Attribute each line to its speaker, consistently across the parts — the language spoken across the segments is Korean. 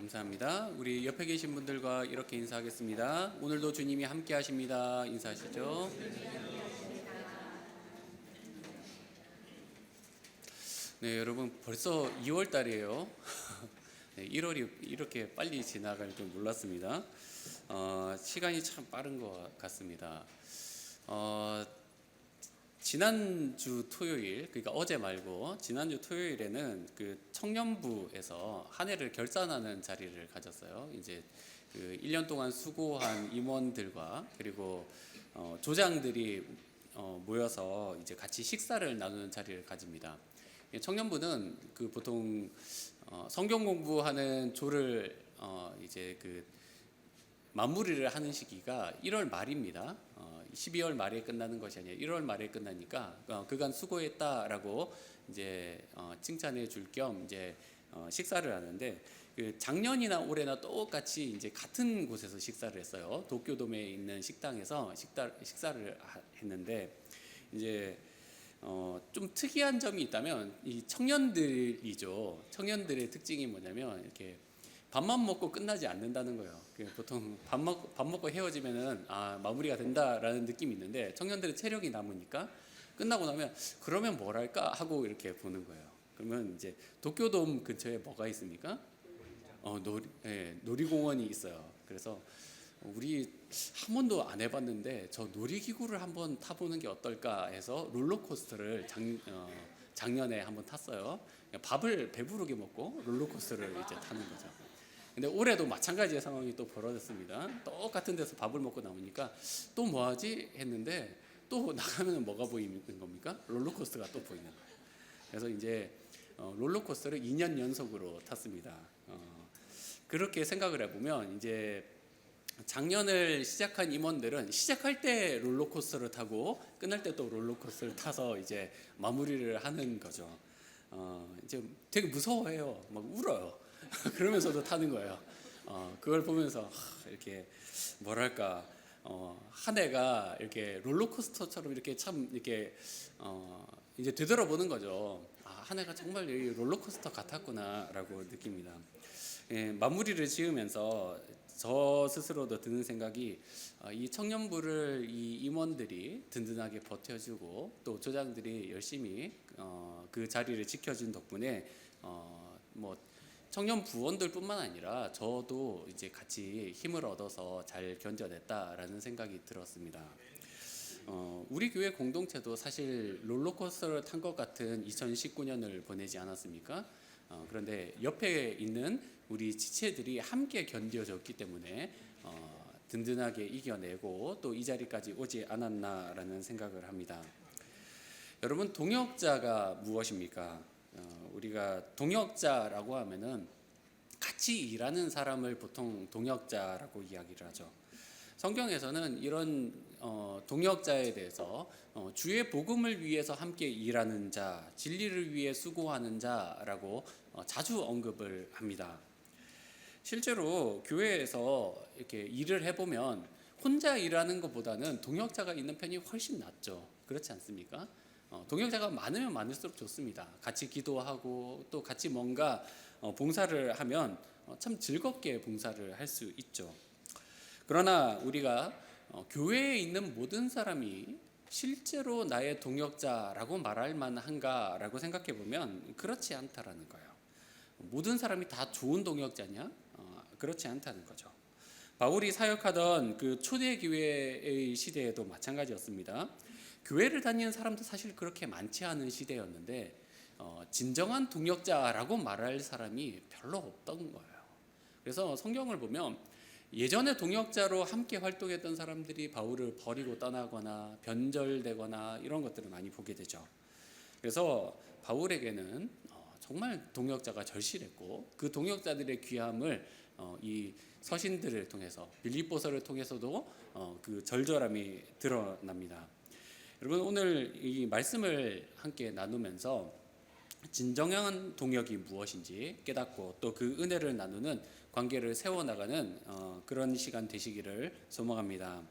Speaker 1: 감사합니다. 우리 옆에 계신 분들과 이렇게 인사하겠습니다. 오늘도 주님이 함께 하십니다. 인사하시죠. 네, 여러분 벌써 2월 달이에요. 네, 1월이 이렇게 빨리 지나갈 줄 몰랐습니다. 시간이 참 빠른 것 같습니다. 지난주 토요일, 그러니까 어제 말고 지난주 토요일에는 그 청년부에서 한 해를 결산하는 자리를 가졌어요. 이제 그 1년 동안 수고한 임원들과 그리고 조장들이 모여서 이제 같이 식사를 나누는 자리를 가집니다. 청년부는 그 보통 성경 공부하는 조를 이제 그 마무리를 하는 시기가 1월 말입니다. 12월 말에 끝나는 것이 아니라 1월 말에 끝나니까 그간 수고했다라고 이제 칭찬해 줄 겸 이제 식사를 하는데, 그 작년이나 올해나 똑같이 이제 같은 곳에서 식사를 했어요. 도쿄돔에 있는 식당에서 식사를 했는데, 이제 좀 특이한 점이 있다면 이 청년들이죠. 청년들의 특징이 뭐냐면 이렇게 밥만 먹고 끝나지 않는다는 거예요. 보통 밥 먹고 헤어지면은 마무리가 된다라는 느낌이 있는데, 청년들의 체력이 남으니까 끝나고 나면 그러면 뭘 할까 하고 이렇게 보는 거예요. 그러면 이제 도쿄돔 근처에 뭐가 있습니까? 놀이공원이 있어요. 그래서 우리 한 번도 안 해봤는데 저 놀이기구를 한번 타보는 게 어떨까 해서 롤러코스터를 작년에 한번 탔어요. 밥을 배부르게 먹고 롤러코스터를 이제 타는 거죠. 근데 올해도 마찬가지의 상황이 또 벌어졌습니다. 똑같은 데서 밥을 먹고 나오니까 또 뭐하지 했는데, 또 나가면 뭐가 보이는 겁니까? 롤러코스터가 또 보이는 거예요. 그래서 이제 롤러코스터를 2년 연속으로 탔습니다. 그렇게 생각을 해보면 이제 작년을 시작한 임원들은 시작할 때 롤러코스터를 타고 끝날 때 또 롤러코스터를 타서 이제 마무리를 하는 거죠. 이제 되게 무서워해요. 막 울어요. 그러면서도 타는 거예요. 그걸 보면서 이렇게 뭐랄까 한 해가 이렇게 롤러코스터처럼 이렇게 참 이렇게 이제 되돌아보는 거죠. 한 해가 정말 롤러코스터 같았구나라고 느낍니다. 마무리를 지으면서 저 스스로도 드는 생각이, 이 청년부를 이 임원들이 든든하게 버텨주고 또 조장들이 열심히 그 자리를 지켜준 덕분에 뭐 청년 부원들뿐만 아니라 저도 이제 같이 힘을 얻어서 잘 견뎌냈다라는 생각이 들었습니다. 우리 교회 공동체도 사실 롤러코스터를 탄 것 같은 2019년을 보내지 않았습니까? 그런데 옆에 있는 우리 지체들이 함께 견뎌줬기 때문에 든든하게 이겨내고 또 이 자리까지 오지 않았나라는 생각을 합니다. 여러분, 동역자가 무엇입니까? 우리가 동역자라고 하면은 같이 일하는 사람을 보통 동역자라고 이야기를 하죠. 성경에서는 이런 동역자에 대해서 주의 복음을 위해서 함께 일하는 자, 진리를 위해 수고하는 자라고 자주 언급을 합니다. 실제로 교회에서 이렇게 일을 해보면 혼자 일하는 것보다는 동역자가 있는 편이 훨씬 낫죠. 그렇지 않습니까? 동역자가 많으면 많을수록 좋습니다. 같이 기도하고 또 같이 뭔가 봉사를 하면 참 즐겁게 봉사를 할 수 있죠. 그러나 우리가 교회에 있는 모든 사람이 실제로 나의 동역자라고 말할 만한가라고 생각해 보면 그렇지 않다라는 거예요. 모든 사람이 다 좋은 동역자냐? 그렇지 않다는 거죠. 바울이 사역하던 그 초대교회의 시대에도 마찬가지였습니다. 교회를 다니는 사람도 사실 그렇게 많지 않은 시대였는데 진정한 동역자라고 말할 사람이 별로 없던 거예요. 그래서 성경을 보면 예전에 동역자로 함께 활동했던 사람들이 바울을 버리고 떠나거나 변절되거나 이런 것들을 많이 보게 되죠. 그래서 바울에게는 정말 동역자가 절실했고, 그 동역자들의 귀함을 이 서신들을 통해서, 빌립보서를 통해서도 그 절절함이 드러납니다. 여러분, 오늘 이 말씀을 함께 나누면서 진정한 동역이 무엇인지 깨닫고 또 그 은혜를 나누는 관계를 세워나가는 그런 시간 되시기를 소망합니다.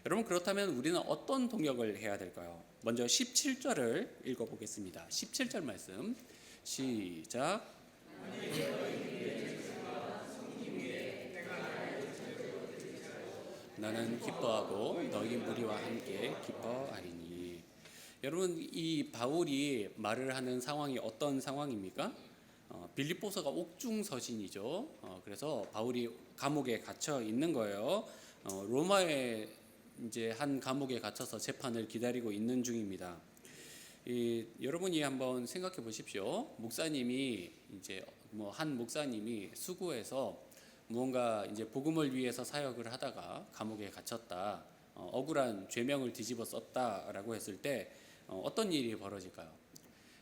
Speaker 1: 여러분, 그렇다면 우리는 어떤 동역을 해야 될까요? 먼저 17절을 읽어보겠습니다. 17절 말씀 시작. 나는 기뻐하고 너희 무리와 함께 기뻐하리니. 여러분, 이 바울이 말을 하는 상황이 어떤 상황입니까? 빌립보서가 옥중 서신이죠. 그래서 바울이 감옥에 갇혀 있는 거예요. 로마의 이제 한 감옥에 갇혀서 재판을 기다리고 있는 중입니다. 여러분이 한번 생각해 보십시오. 목사님이 이제 뭐 한 목사님이 수구에서 무언가 이제 복음을 위해서 사역을 하다가 감옥에 갇혔다, 억울한 죄명을 뒤집어 썼다라고 했을 때 어떤 일이 벌어질까요?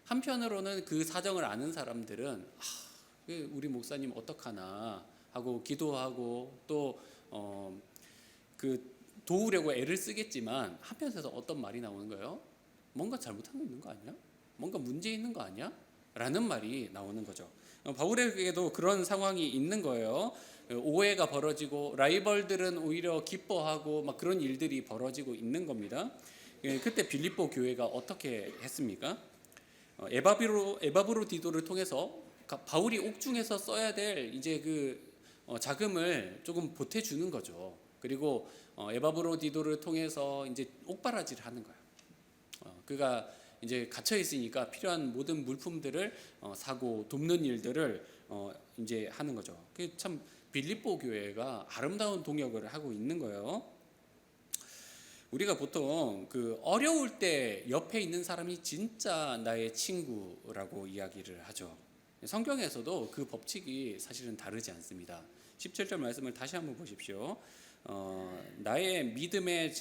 Speaker 1: 한편으로는 그 사정을 아는 사람들은 우리 목사님 어떡하나 하고 기도하고 또 그 도우려고 애를 쓰겠지만, 한편에서 어떤 말이 나오는 거예요? 뭔가 잘못하고 있는 거 아니야? 뭔가 문제 있는 거 아니야? 라는 말이 나오는 거죠. 바울에게도 그런 상황이 있는 거예요. 오해가 벌어지고 라이벌들은 오히려 기뻐하고 막 그런 일들이 벌어지고 있는 겁니다. 그때 빌립보 교회가 어떻게 했습니까? 에바브로디도를 통해서 바울이 옥중에서 써야 될 이제 그 자금을 조금 보태주는 거죠. 그리고 에바브로디도를 통해서 이제 옥바라지를 하는 거예요. 그가 이제 갇혀 있으니까 필요한 모든 물품들을 사고 돕는 일들을 이제 하는 거죠. 참 빌립보 교회가 아름다운 동역을 하고 있는 거예요. 우리가 보통 그 어려울 때 옆에 있는 사람이 진짜 나의 친구라고 이야기를 하죠. 성경에서도 그 법칙이 사실은 다르지 않습니다. 17절 말씀을 다시 한번 보십시오. 너희 믿음의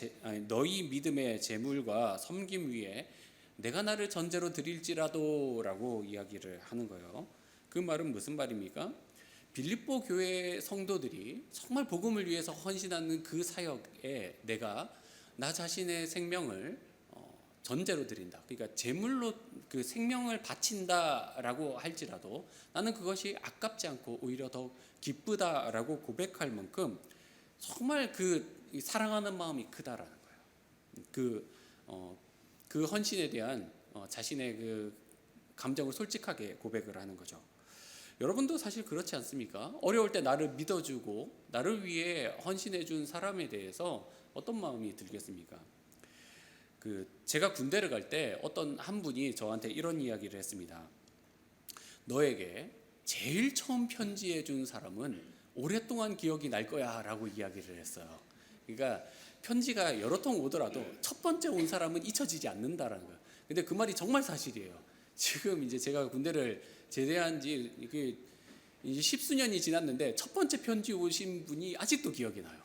Speaker 1: 재물과 섬김 위에 내가 나를 전제로 드릴지라도 라고 이야기를 하는 거예요. 그 말은 무슨 말입니까? 빌립보 교회 성도들이 정말 복음을 위해서 헌신하는 그 사역에 내가 나 자신의 생명을 전제로 드린다. 그러니까 제물로 그 생명을 바친다라고 할지라도 나는 그것이 아깝지 않고 오히려 더 기쁘다라고 고백할 만큼 정말 그 사랑하는 마음이 크다라는 거예요. 그 헌신에 대한 자신의 그 감정을 솔직하게 고백을 하는 거죠. 여러분도 사실 그렇지 않습니까? 어려울 때 나를 믿어주고 나를 위해 헌신해준 사람에 대해서 어떤 마음이 들겠습니까? 제가 군대를 갈 때 어떤 한 분이 저한테 이런 이야기를 했습니다. 너에게 제일 처음 편지해준 사람은 오랫동안 기억이 날 거야 라고 이야기를 했어요. 그러니까 편지가 여러 통 오더라도 첫 번째 온 사람은 잊혀지지 않는다라는 거예요. 근데 그 말이 정말 사실이에요. 지금 이제 제가 군대를 제대한 지 이제 십수년이 지났는데 첫 번째 편지 오신 분이 아직도 기억이 나요.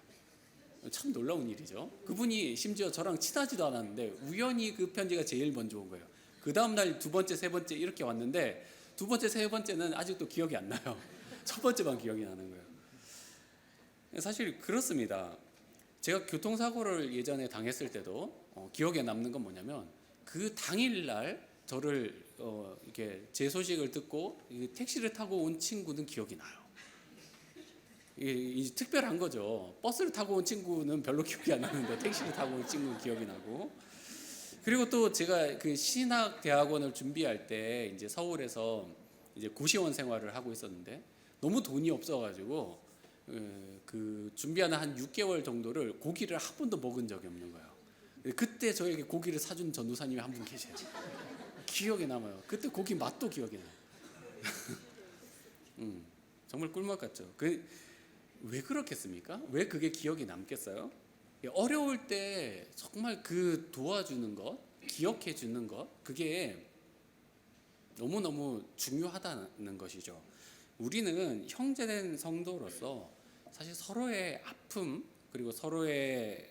Speaker 1: 참 놀라운 일이죠. 그분이 심지어 저랑 친하지도 않았는데 우연히 그 편지가 제일 먼저 온 거예요. 그 다음날 두 번째, 세 번째 이렇게 왔는데 두 번째, 세 번째는 아직도 기억이 안 나요. 첫 번째만 기억이 나는 거예요. 사실 그렇습니다. 제가 교통사고를 예전에 당했을 때도 기억에 남는 건 뭐냐면 그 당일날 저를 이렇게 제 소식을 듣고 택시를 타고 온 친구는 기억이 나요. 이게 특별한 거죠. 버스를 타고 온 친구는 별로 기억이 안 나는데 택시를 타고 온 친구는 기억이 나고. 그리고 또 제가 그 신학 대학원을 준비할 때 이제 서울에서 이제 고시원 생활을 하고 있었는데 너무 돈이 없어가지고 그 준비하는 한 6개월 정도를 고기를 한 번도 먹은 적이 없는 거예요. 그때 저에게 고기를 사준 전도사님이 한 분 계세요. 기억에 남아요. 그때 고기 맛도 기억이 나요. 정말 꿀맛 같죠. 왜 그렇겠습니까? 왜 그게 기억이 남겠어요? 어려울 때 정말 그 도와주는 것, 기억해 주는 것, 그게 너무너무 중요하다는 것이죠. 우리는 형제된 성도로서 사실 서로의 아픔 그리고 서로의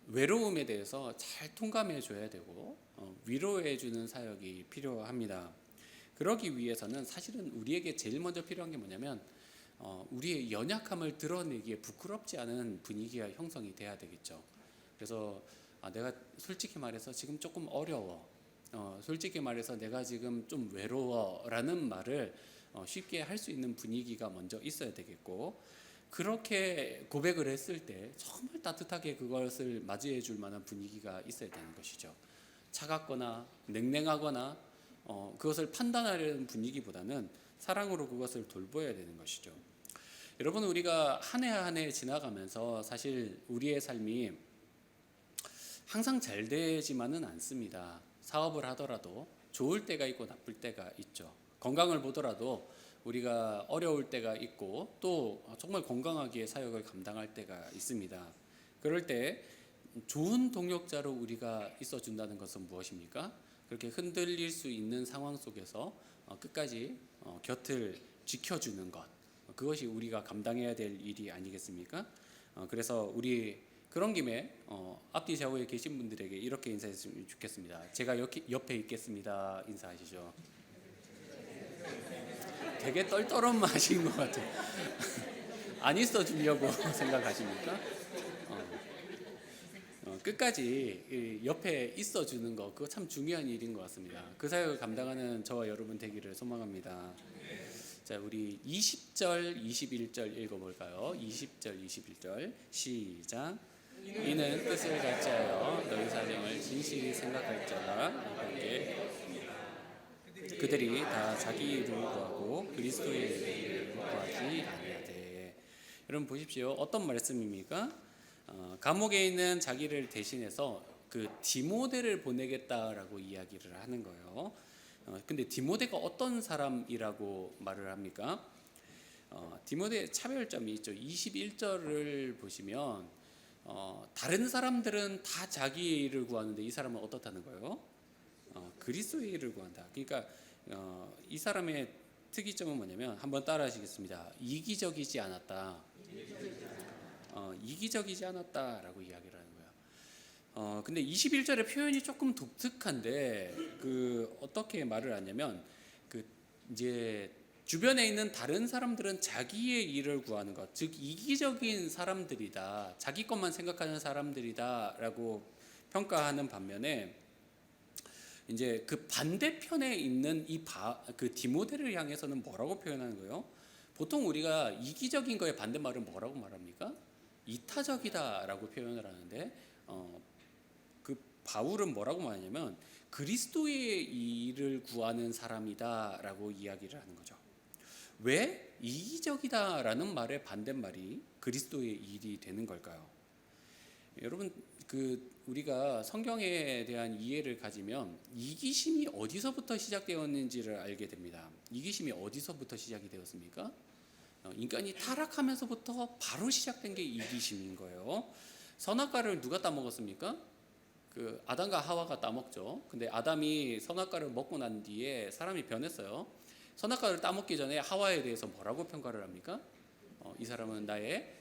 Speaker 1: 외로움에 대해서 잘 통감해 줘야 되고 위로해 주는 사역이 필요합니다. 그러기 위해서는 사실은 우리에게 제일 먼저 필요한 게 뭐냐면 우리의 연약함을 드러내기에 부끄럽지 않은 분위기가 형성이 돼야 되겠죠. 그래서 내가 솔직히 말해서 지금 조금 어려워, 솔직히 말해서 내가 지금 좀 외로워라는 말을 쉽게 할 수 있는 분위기가 먼저 있어야 되겠고, 그렇게 고백을 했을 때 정말 따뜻하게 그것을 맞이해 줄 만한 분위기가 있어야 되는 것이죠. 차갑거나 냉랭하거나 그것을 판단하려는 분위기보다는 사랑으로 그것을 돌보아야 되는 것이죠. 여러분, 우리가 한 해 한 해 지나가면서 사실 우리의 삶이 항상 잘 되지만은 않습니다. 사업을 하더라도 좋을 때가 있고 나쁠 때가 있죠. 건강을 보더라도 우리가 어려울 때가 있고 또 정말 건강하게 사역을 감당할 때가 있습니다. 그럴 때 좋은 동역자로 우리가 있어 준다는 것은 무엇입니까? 그렇게 흔들릴 수 있는 상황 속에서 끝까지 곁을 지켜주는 것, 그것이 우리가 감당해야 될 일이 아니겠습니까? 그래서 우리 그런 김에 앞뒤 좌우에 계신 분들에게 이렇게 인사했으면 좋겠습니다. 제가 옆에 있겠습니다. 인사하시죠. 되게 떨떠름 하신 것 같아요. 안 있어 주려고 생각하십니까? 끝까지 옆에 있어 주는 거, 그거 참 중요한 일인 것 같습니다. 그 사역을 감당하는 저와 여러분 되기를 소망합니다. 자, 우리 20절, 21절 읽어볼까요? 20절, 21절 시작. 이는 뜻을 같이 하여 너희 사정을 진실히 생각할 자가 함께 그들이 다 자기 일을 구하고 그리스도의 일을 구하지 아니하되. 여러분 보십시오. 어떤 말씀입니까? 감옥에 있는 자기를 대신해서 그 디모데를 보내겠다라고 이야기를 하는 거예요. 근데 디모데가 어떤 사람이라고 말을 합니까? 디모데의 차별점이 있죠. 21절을 보시면 다른 사람들은 다 자기 일을 구하는데 이 사람은 어떻다는 거예요? 그리스도의 일을 구한다. 그러니까 이 사람의 특이점은 뭐냐면 한번 따라하시겠습니다. 이기적이지 않았다. 이기적이지 않았다라고 이야기를 하는 거예요. 근데 21절의 표현이 조금 독특한데 어떻게 말을 하냐면 이제 주변에 있는 다른 사람들은 자기의 일을 구하는 것, 즉 이기적인 사람들이다, 자기 것만 생각하는 사람들이다라고 평가하는 반면에 이제 그 반대편에 있는 그 디모데를 향해서는 뭐라고 표현하는 거예요? 보통 우리가 이기적인 거의 반대말은 뭐라고 말합니까? 이타적이다라고 표현을 하는데 그 바울은 뭐라고 말하냐면 그리스도의 일을 구하는 사람이다라고 이야기를 하는 거죠. 왜 이기적이다라는 말의 반대말이 그리스도의 일이 되는 걸까요? 여러분, 우리가 성경에 대한 이해를 가지면 이기심이 어디서부터 시작되었는지를 알게 됩니다. 이기심이 어디서부터 시작이 되었습니까? 인간이 타락하면서부터 바로 시작된 게 이기심인 거예요. 선악과를 누가 따먹었습니까? 아담과 하와가 따먹죠. 근데 아담이 선악과를 먹고 난 뒤에 사람이 변했어요. 선악과를 따먹기 전에 하와에 대해서 뭐라고 평가를 합니까? 이 사람은 나의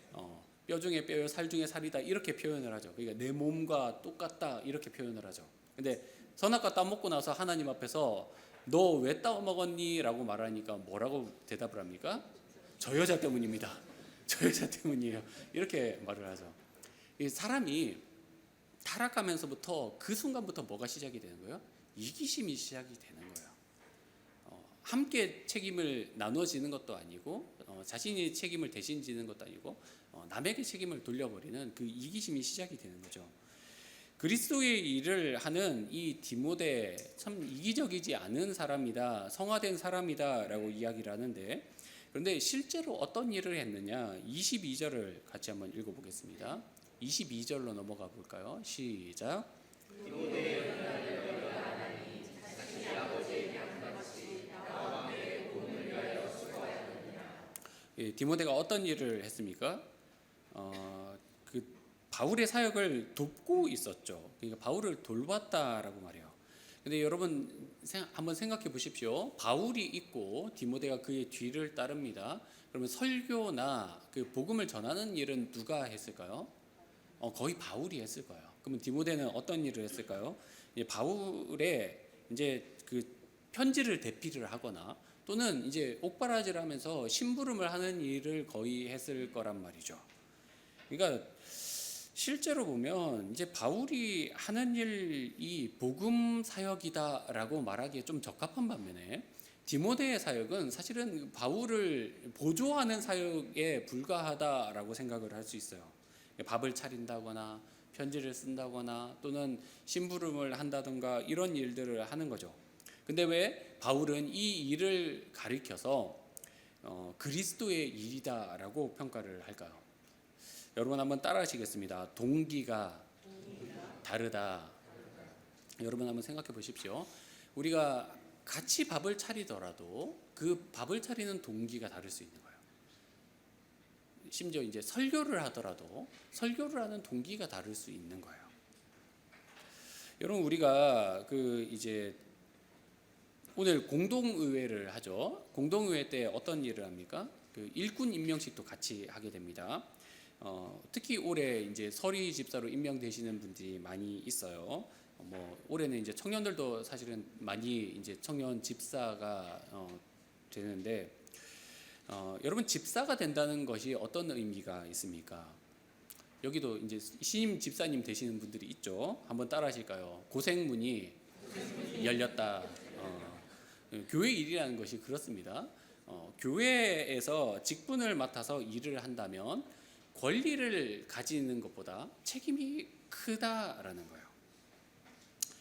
Speaker 1: 뼈 중에 뼈요 살 중에 살이다, 이렇게 표현을 하죠. 그러니까 내 몸과 똑같다, 이렇게 표현을 하죠. 근데 선악과 따먹고 나서 하나님 앞에서 너 왜 따먹었니? 라고 말하니까 뭐라고 대답을 합니까? 저 여자 때문입니다. 저 여자 때문이에요. 이렇게 말을 하죠. 이 사람이 타락하면서부터 그 순간부터 뭐가 시작이 되는 거예요? 이기심이 시작이 되는 거예요. 함께 책임을 나눠지는 것도 아니고 자신이 책임을 대신 지는 것도 아니고 남에게 책임을 돌려버리는 그 이기심이 시작이 되는 거죠. 그리스도의 일을 하는 이 디모데, 참 이기적이지 않은 사람이다, 성화된 사람이다라고 이야기를 하는데, 그런데 실제로 어떤 일을 했느냐? 22절을 같이 한번 읽어보겠습니다. 22절로 넘어가 볼까요? 시작. 디모데가 어떤 일을 했습니까? 바울의 사역을 돕고 있었죠. 그러니까 바울을 돌봤다라고 말해요. 근데 여러분 한번 생각해 보십시오. 바울이 있고 디모데가 그의 뒤를 따릅니다. 그러면 설교나 복음을 전하는 일은 누가 했을까요? 거의 바울이 했을 거예요. 그러면 디모데는 어떤 일을 했을까요? 바울의 이제 편지를 대피를 하거나 또는 이제 옥바라지를 하면서 심부름을 하는 일을 거의 했을 거란 말이죠. 그러니까 실제로 보면 이제 바울이 하는 일이 복음 사역이다라고 말하기에 좀 적합한 반면에 디모데의 사역은 사실은 바울을 보조하는 사역에 불과하다라고 생각을 할 수 있어요. 밥을 차린다거나 편지를 쓴다거나 또는 심부름을 한다든가 이런 일들을 하는 거죠. 근데 왜 바울은 이 일을 가리켜서 그리스도의 일이다라고 평가를 할까요? 여러분 한번 따라하시겠습니다. 동기가 다르다. 여러분 한번 생각해 보십시오. 우리가 같이 밥을 차리더라도 그 밥을 차리는 동기가 다를 수 있는 거예요. 심지어 이제 설교를 하더라도 설교를 하는 동기가 다를 수 있는 거예요. 여러분 우리가 이제 오늘 공동의회를 하죠. 공동의회 때 어떤 일을 합니까? 일꾼 임명식도 같이 하게 됩니다. 특히 올해 이제 서리 집사로 임명되시는 분들이 많이 있어요. 올해는 이제 청년들도 사실은 많이 이제 청년 집사가 되는데, 여러분 집사가 된다는 것이 어떤 의미가 있습니까? 여기도 이제 신임 집사님 되시는 분들이 있죠. 한번 따라하실까요? 고생문이 열렸다. 교회 일이라는 것이 그렇습니다. 교회에서 직분을 맡아서 일을 한다면 권리를 가지는 것보다 책임이 크다라는 거예요.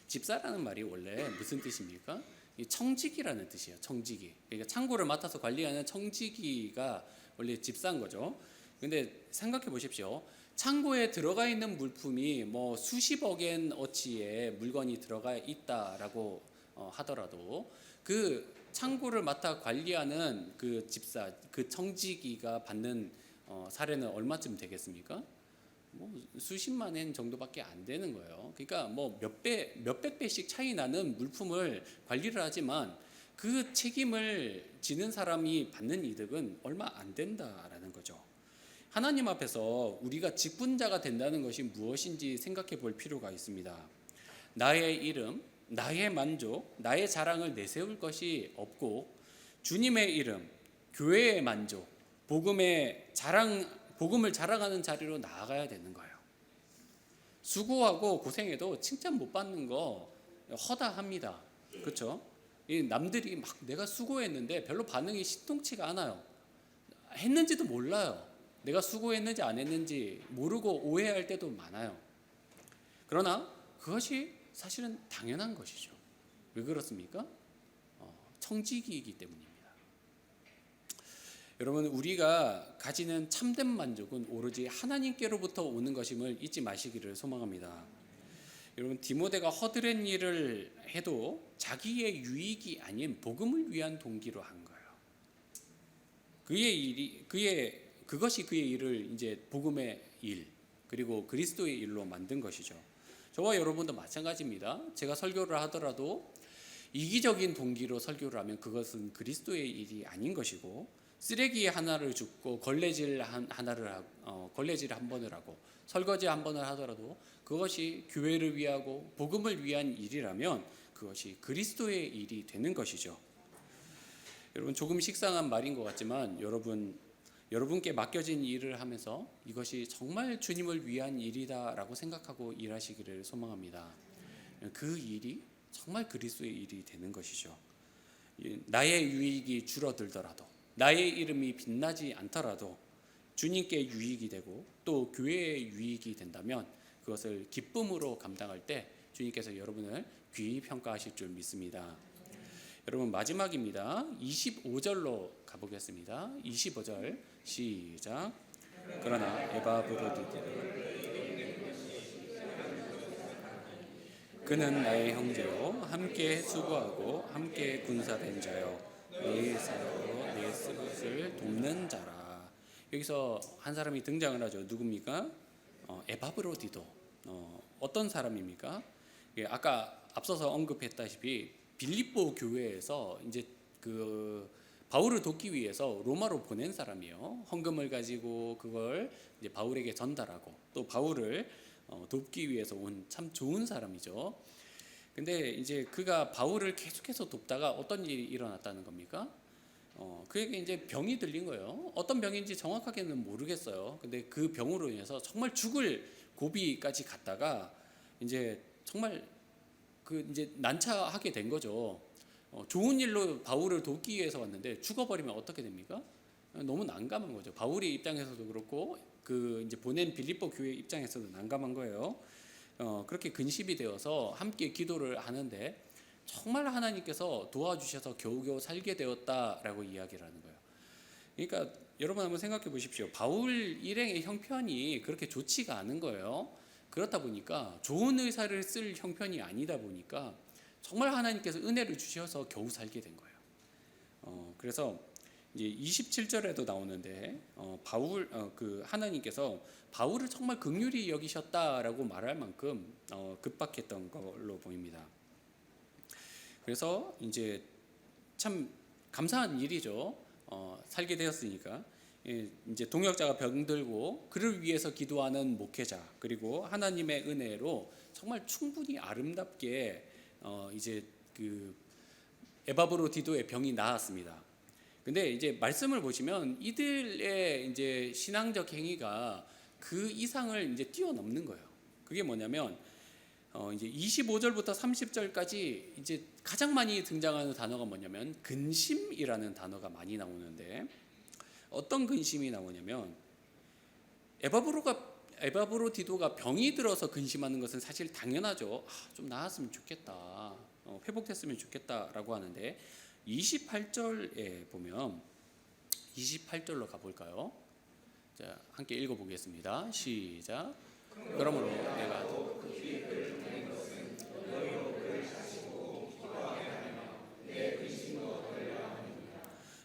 Speaker 1: 집사라는 말이 원래 무슨 뜻입니까? 청지기라는 뜻이에요. 청지기. 그러니까 창고를 맡아서 관리하는 청지기가 원래 집사인 거죠. 근데 생각해 보십시오. 창고에 들어가 있는 물품이 뭐 수십억엔 어치의 물건이 들어가 있다라고 하더라도 그 창고를 맡아 관리하는 그 집사, 그 청지기가 받는 사례는 얼마쯤 되겠습니까? 뭐 수십만 엔 정도밖에 안 되는 거예요. 그러니까 뭐 몇백 배씩 차이 나는 물품을 관리를 하지만 그 책임을 지는 사람이 받는 이득은 얼마 안 된다라는 거죠. 하나님 앞에서 우리가 직분자가 된다는 것이 무엇인지 생각해 볼 필요가 있습니다. 나의 이름, 나의 만족, 나의 자랑을 내세울 것이 없고 주님의 이름, 교회의 만족, 복음을 자랑하는 자리로 나아가야 되는 거예요. 수고하고 고생해도 칭찬 못 받는 거 허다합니다. 그렇죠? 남들이 막 내가 수고했는데 별로 반응이 신통치가 않아요. 했는지도 몰라요. 내가 수고했는지 안 했는지 모르고 오해할 때도 많아요. 그러나 그것이 사실은 당연한 것이죠. 왜 그렇습니까? 청지기이기 때문입니다. 여러분 우리가 가지는 참된 만족은 오로지 하나님께로부터 오는 것임을 잊지 마시기를 소망합니다. 여러분 디모데가 허드렛 일을 해도 자기의 유익이 아닌 복음을 위한 동기로 한 거예요. 그것이 그의 일을 이제 복음의 일 그리고 그리스도의 일로 만든 것이죠. 저와 여러분도 마찬가지입니다. 제가 설교를 하더라도 이기적인 동기로 설교를 하면 그것은 그리스도의 일이 아닌 것이고, 쓰레기 하나를 줍고 걸레질 한 번을 하고 설거지 한 번을 하더라도 그것이 교회를 위하고 복음을 위한 일이라면 그것이 그리스도의 일이 되는 것이죠. 여러분 조금 식상한 말인 것 같지만 여러분께 맡겨진 일을 하면서 이것이 정말 주님을 위한 일이다라고 생각하고 일하시기를 소망합니다. 그 일이 정말 그리스도의 일이 되는 것이죠. 나의 유익이 줄어들더라도, 나의 이름이 빛나지 않더라도 주님께 유익이 되고 또 교회의 유익이 된다면 그것을 기쁨으로 감당할 때 주님께서 여러분을 귀히 평가하실 줄 믿습니다. 여러분 마지막입니다. 25절로 가보겠습니다. 25절 시작. 그러나 에바브로디디로 그는 나의 형제요 함께 수고하고 함께 군사된 자요 내 사역으로 내 스봇을 돕는 자라. 여기서 한 사람이 등장을 하죠. 누굽니까? 에바브로디도. 어떤 사람입니까? 아까 앞서서 언급했다시피 빌립보 교회에서 이제 그 바울을 돕기 위해서 로마로 보낸 사람이에요. 헌금을 가지고 그걸 이제 바울에게 전달하고 또 바울을 돕기 위해서 온 참 좋은 사람이죠. 근데 이제 그가 바울을 계속해서 돕다가 어떤 일이 일어났다는 겁니까? 그에게 이제 병이 들린 거예요. 어떤 병인지 정확하게는 모르겠어요. 근데 그 병으로 인해서 정말 죽을 고비까지 갔다가 이제 정말 이제 난처하게 된 거죠. 좋은 일로 바울을 돕기 위해서 왔는데 죽어버리면 어떻게 됩니까? 너무 난감한 거죠. 바울이 입장에서도 그렇고 그 이제 보낸 빌립보 교회 입장에서도 난감한 거예요. 그렇게 근심이 되어서 함께 기도를 하는데 정말 하나님께서 도와주셔서 겨우겨우 살게 되었다라고 이야기를 하는 거예요. 그러니까 여러분 한번 생각해 보십시오. 바울 일행의 형편이 그렇게 좋지가 않은 거예요. 그렇다 보니까 좋은 의사를 쓸 형편이 아니다 보니까 정말 하나님께서 은혜를 주셔서 겨우 살게 된 거예요. 그래서 이제 27절에도 나오는데 그 하나님께서 바울을 정말 긍휼히 여기셨다라고 말할 만큼 급박했던 걸로 보입니다. 그래서 이제 참 감사한 일이죠. 살게 되었으니까. 이제 동역자가 병들고 그를 위해서 기도하는 목회자, 그리고 하나님의 은혜로 정말 충분히 아름답게 이제 그 에바브로디도의 병이 나았습니다. 근데 이제 말씀을 보시면 이들의 이제 신앙적 행위가 그 이상을 이제 뛰어넘는 거예요. 그게 뭐냐면 이제 25절부터 30절까지 이제 가장 많이 등장하는 단어가 뭐냐면 근심이라는 단어가 많이 나오는데, 어떤 근심이 나오냐면 에바브로디도가 병이 들어서 근심하는 것은 사실 당연하죠. 좀 나았으면 좋겠다, 회복됐으면 좋겠다라고 하는데, 28절에 보면 28절로 가볼까요? 자, 함께 읽어보겠습니다. 시작. 그러므로 내가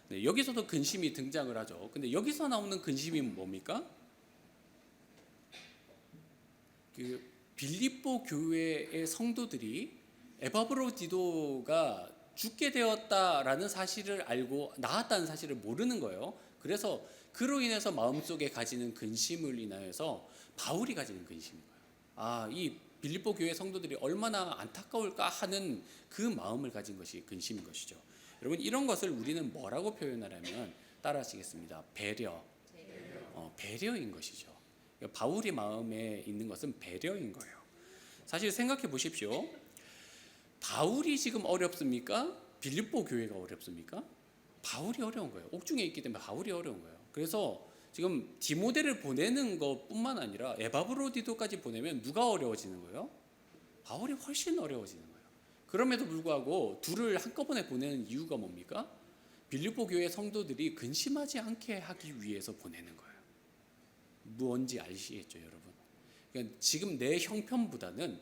Speaker 1: 네, 여기서도 근심이 등장을 하죠. 근데 여기서 나오는 근심이 뭡니까? 그 빌립보 교회의 성도들이 에바브로디도가 죽게 되었다라는 사실을 알고 나았다는 사실을 모르는 거예요. 그래서 그로 인해서 마음속에 가지는 근심을 인하여서 바울이 가지는 근심인 거예요. 이 빌립보 교회 성도들이 얼마나 안타까울까 하는 그 마음을 가진 것이 근심인 것이죠. 여러분, 이런 것을 우리는 뭐라고 표현하냐면 따라하시겠습니다. 배려인 것이죠. 바울이 마음에 있는 것은 배려인 거예요. 사실 생각해 보십시오. 바울이 지금 어렵습니까? 빌립보 교회가 어렵습니까? 바울이 어려운 거예요. 옥중에 있기 때문에 바울이 어려운 거예요. 그래서 지금 디모데를 보내는 것뿐만 아니라 에바브로디도까지 보내면 누가 어려워지는 거예요? 바울이 훨씬 어려워지는 거예요. 그럼에도 불구하고 둘을 한꺼번에 보내는 이유가 뭡니까? 빌립보 교회 성도들이 근심하지 않게 하기 위해서 보내는 거예요. 뭔지 아시겠죠, 여러분? 그러니까 지금 내 형편보다는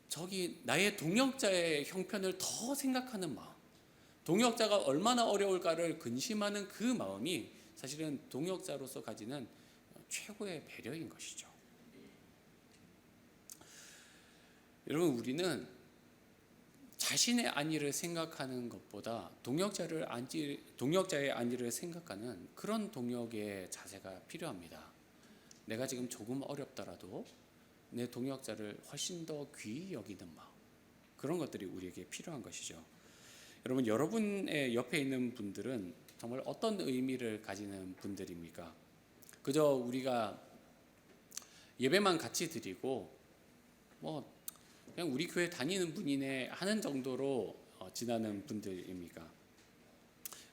Speaker 1: 저기 나의 동역자의 형편을 더 생각하는 마음, 동역자가 얼마나 어려울까를 근심하는 그 마음이 사실은 동역자로서 가지는 최고의 배려인 것이죠. 여러분, 우리는 자신의 안위를 생각하는 것보다 동역자의 안위를 생각하는 그런 동역의 자세가 필요합니다. 내가 지금 조금 어렵더라도 내 동역자를 훨씬 더 귀히 여기는 마음, 그런 것들이 우리에게 필요한 것이죠. 여러분의 옆에 있는 분들은 정말 어떤 의미를 가지는 분들입니까? 그저 우리가 예배만 같이 드리고 그냥 우리 교회 다니는 분이네 하는 정도로 지나는 분들입니까?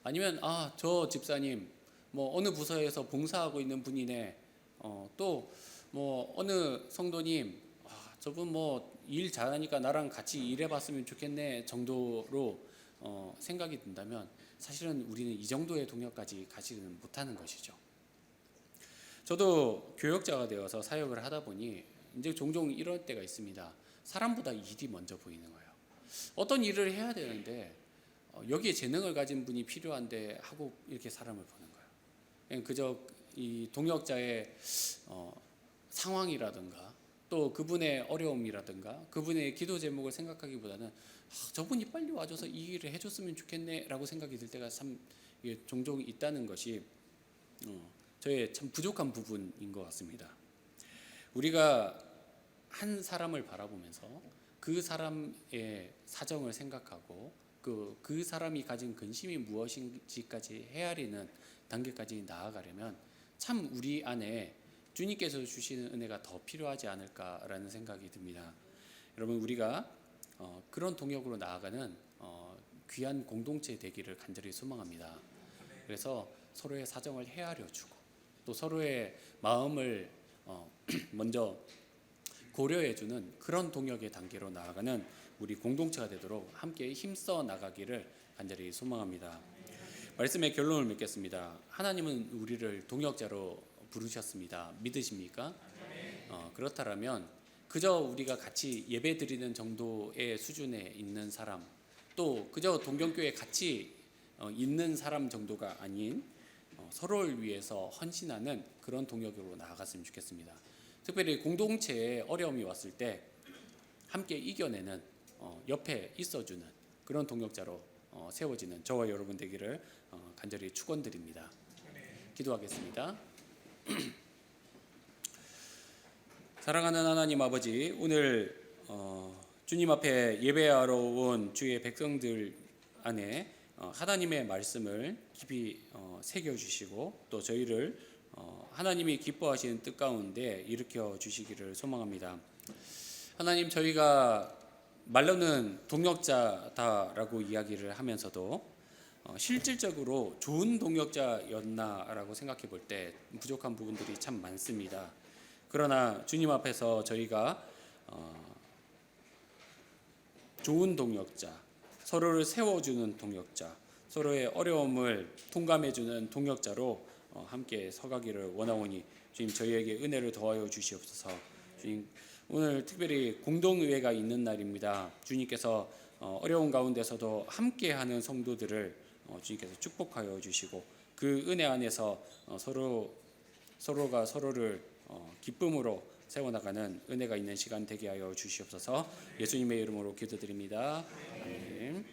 Speaker 1: 아니면 저 집사님 어느 부서에서 봉사하고 있는 분이네, 또 어느 성도님 저분 일 잘하니까 나랑 같이 일해봤으면 좋겠네 정도로 생각이 든다면 사실은 우리는 이 정도의 동역까지 가지는 못하는 것이죠. 저도 교역자가 되어서 사역을 하다 보니 이제 종종 이런 때가 있습니다. 사람보다 일이 먼저 보이는 거예요. 어떤 일을 해야 되는데 여기에 재능을 가진 분이 필요한데 하고 이렇게 사람을 보는 거예요. 그저 이 동역자의 상황이라든가 또 그분의 어려움이라든가 그분의 기도 제목을 생각하기보다는 저분이 빨리 와줘서 이 일을 해줬으면 좋겠네 라고 생각이 들 때가 참 종종 있다는 것이 저의 참 부족한 부분인 것 같습니다. 우리가 한 사람을 바라보면서 그 사람의 사정을 생각하고 그 사람이 가진 근심이 무엇인지까지 헤아리는 단계까지 나아가려면 참 우리 안에 주님께서 주시는 은혜가 더 필요하지 않을까라는 생각이 듭니다. 여러분, 우리가 그런 동역으로 나아가는 귀한 공동체 되기를 간절히 소망합니다. 그래서 서로의 사정을 헤아려주고 또 서로의 마음을 먼저 고려해주는 그런 동역의 단계로 나아가는 우리 공동체가 되도록 함께 힘써 나가기를 간절히 소망합니다. 말씀의 결론을 맺겠습니다. 하나님은 우리를 동역자로 부르셨습니다. 믿으십니까? 그렇다면 그저 우리가 같이 예배 드리는 정도의 수준에 있는 사람, 또 그저 동경교회 같이 있는 사람 정도가 아닌 서로를 위해서 헌신하는 그런 동역으로 나아갔으면 좋겠습니다. 특별히 공동체에 어려움이 왔을 때 함께 이겨내는 옆에 있어주는 그런 동역자로 세워지는 저와 여러분 되기를 간절히 축원드립니다. 기도하겠습니다. 사랑하는 하나님 아버지, 오늘 주님 앞에 예배하러 온 주의 백성들 안에 하나님의 말씀을 깊이 새겨주시고 또 저희를 하나님이 기뻐하시는 뜻 가운데 일으켜 주시기를 소망합니다. 하나님, 저희가 말로는 동역자다라고 이야기를 하면서도 실질적으로 좋은 동역자였나라고 생각해 볼 때 부족한 부분들이 참 많습니다. 그러나 주님 앞에서 저희가 좋은 동역자, 서로를 세워주는 동역자, 서로의 어려움을 통감해주는 동역자로 함께 서가기를 원하오니 주님, 저희에게 은혜를 더하여 주시옵소서. 주님, 오늘 특별히 공동의회가 있는 날입니다. 주님께서 어려운 가운데서도 함께하는 성도들을 주님께서 축복하여 주시고 그 은혜 안에서 서로가 서로를 기쁨으로 세워나가는 은혜가 있는 시간 되게 하여 주시옵소서. 예수님의 이름으로 기도드립니다. 아멘.